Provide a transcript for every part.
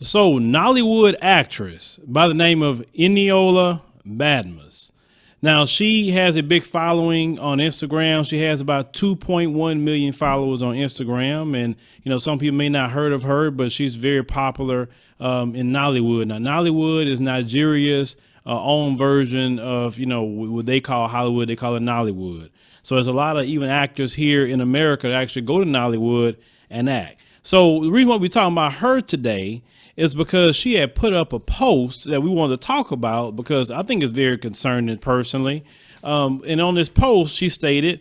So, Nollywood actress by the name of Eniola Badmus. Now, she has a big following on Instagram. She has about 2.1 million followers on Instagram. And, some people may not heard of her, but she's very popular in Nollywood. Now, Nollywood is Nigeria's own version of, what they call Hollywood. They call it Nollywood. So there's a lot of even actors here in America that actually go to Nollywood and act. So the reason why we're talking about her today is because she had put up a post that we wanted to talk about because I think it's very concerning personally. And on this post, she stated,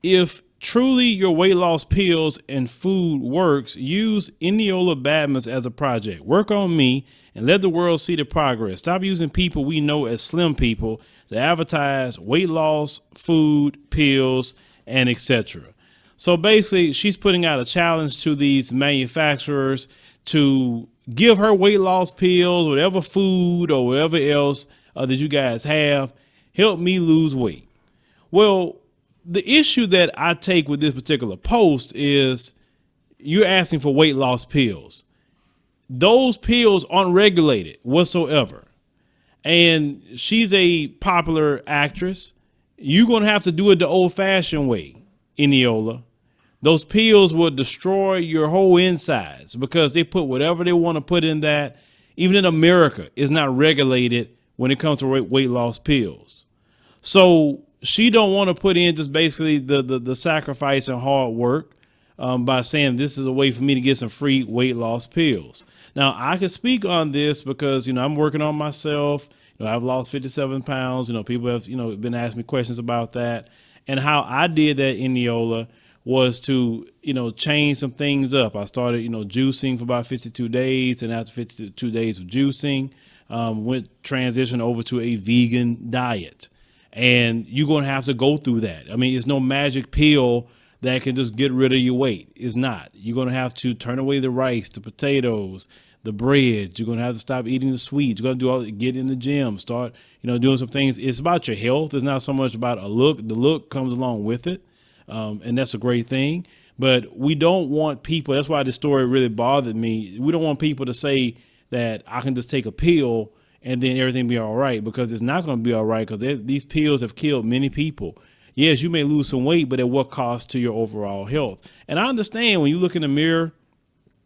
if truly your weight loss pills and food works, use Eniola Badmus as a project. Work on me and let the world see the progress. Stop using people we know as slim people to advertise weight loss, food, pills, and etc. So basically, she's putting out a challenge to these manufacturers to give her weight loss pills, whatever food or whatever else that you guys have, help me lose weight. Well, the issue that I take with this particular post is you're asking for weight loss pills. Those pills aren't regulated whatsoever. And she's a popular actress. You're going to have to do it the old fashioned way, Eniola. Those pills will destroy your whole insides because they put whatever they want to put in that. Even in America, it's not regulated when it comes to weight loss pills. So she don't want to put in just basically the sacrifice and hard work by saying this is a way for me to get some free weight loss pills. Now, I can speak on this because, I'm working on myself. I've lost 57 pounds. People have, been asking me questions about that and how I did that, Eniola, was to, change some things up. I started, juicing for about 52 days. And after 52 days of juicing, transitioned over to a vegan diet. And you're going to have to go through that. I mean, it's no magic pill that can just get rid of your weight. It's not. You're going to have to turn away the rice, the potatoes, the bread. You're going to have to stop eating the sweets. You're going to get in the gym, start, doing some things. It's about your health. It's not so much about a look. The look comes along with it. And that's a great thing. But we don't want people. That's why this story really bothered me. We don't want people to say that I can just take a pill and then everything be all right, because it's not going to be all right, because these pills have killed many people. Yes, you may lose some weight, but at what cost to your overall health? And I understand when you look in the mirror,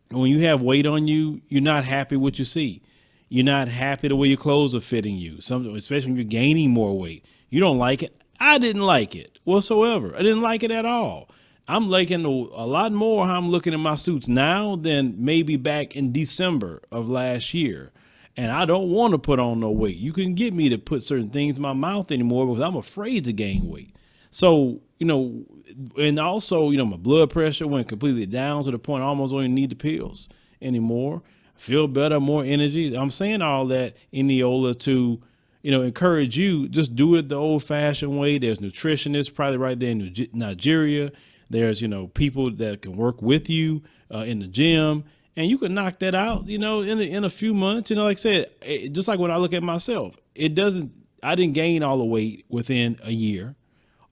when you have weight on you, you're not happy with what you see. You're not happy the way your clothes are fitting you, especially when you're gaining more weight. You don't like it. I didn't like it whatsoever. I didn't like it at all. I'm liking a lot more how I'm looking at my suits now than maybe back in December of last year. And I don't want to put on no weight. You can get me to put certain things in my mouth anymore because I'm afraid to gain weight. So, and also, my blood pressure went completely down to the point I almost don't even need the pills anymore. I feel better, more energy. I'm saying all that, Eniola, to encourage you, just do it the old fashioned way. There's nutritionists probably right there in Nigeria. There's, people that can work with you in the gym, and you can knock that out, in a few months. Like I said, just like when I look at myself, I didn't gain all the weight within a year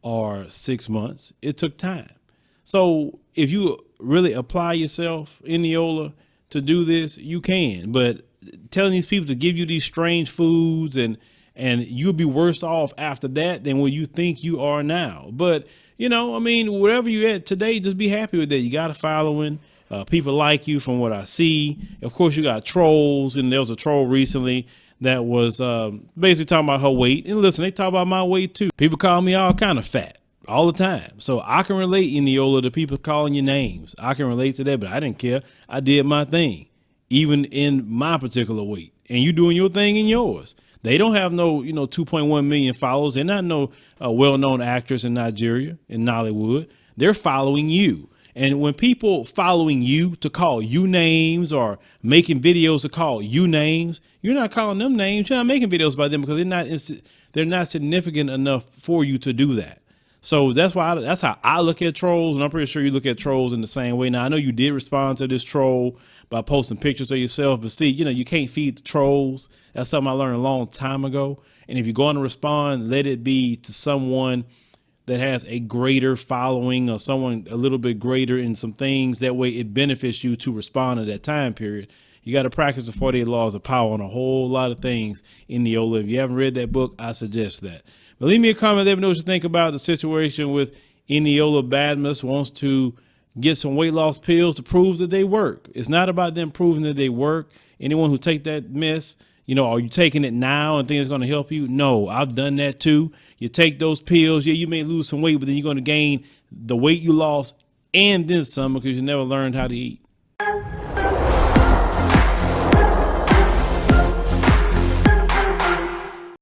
or 6 months. It took time. So if you really apply yourself, Eniola, to do this, you can. But telling these people to give you these strange foods and you'll be worse off after that than what you think you are now. But, wherever you're at today, just be happy with that. You got a following. People like you from what I see. Of course, you got trolls, and there was a troll recently that was basically talking about her weight. And listen, they talk about my weight too. People call me all kind of fat all the time. So I can relate, Eniola, to people calling you names. I can relate to that, but I didn't care. I did my thing, even in my particular weight. And you doing your thing in yours. They don't have no, 2.1 million followers. They're not no well-known actress in Nigeria, in Nollywood. They're following you. And when people following you to call you names or making videos to call you names, you're not calling them names. You're not making videos about them because they're not significant enough for you to do that. So that's how I look at trolls. And I'm pretty sure you look at trolls in the same way. Now, I know you did respond to this troll by posting pictures of yourself, but see, you can't feed the trolls. That's something I learned a long time ago. And if you're going to respond, let it be to someone that has a greater following or someone a little bit greater in some things. That way it benefits you to respond to that time period. You got to practice the 48 laws of power on a whole lot of things in Eniola. If you haven't read that book, I suggest that. But leave me a comment. Let me know what you think about the situation with Eniola Badmus wants to get some weight loss pills to prove that they work. It's not about them proving that they work. Anyone who take that mess, are you taking it now and think it's going to help you? No, I've done that too. You take those pills. Yeah, you may lose some weight, but then you're going to gain the weight you lost and then some because you never learned how to eat.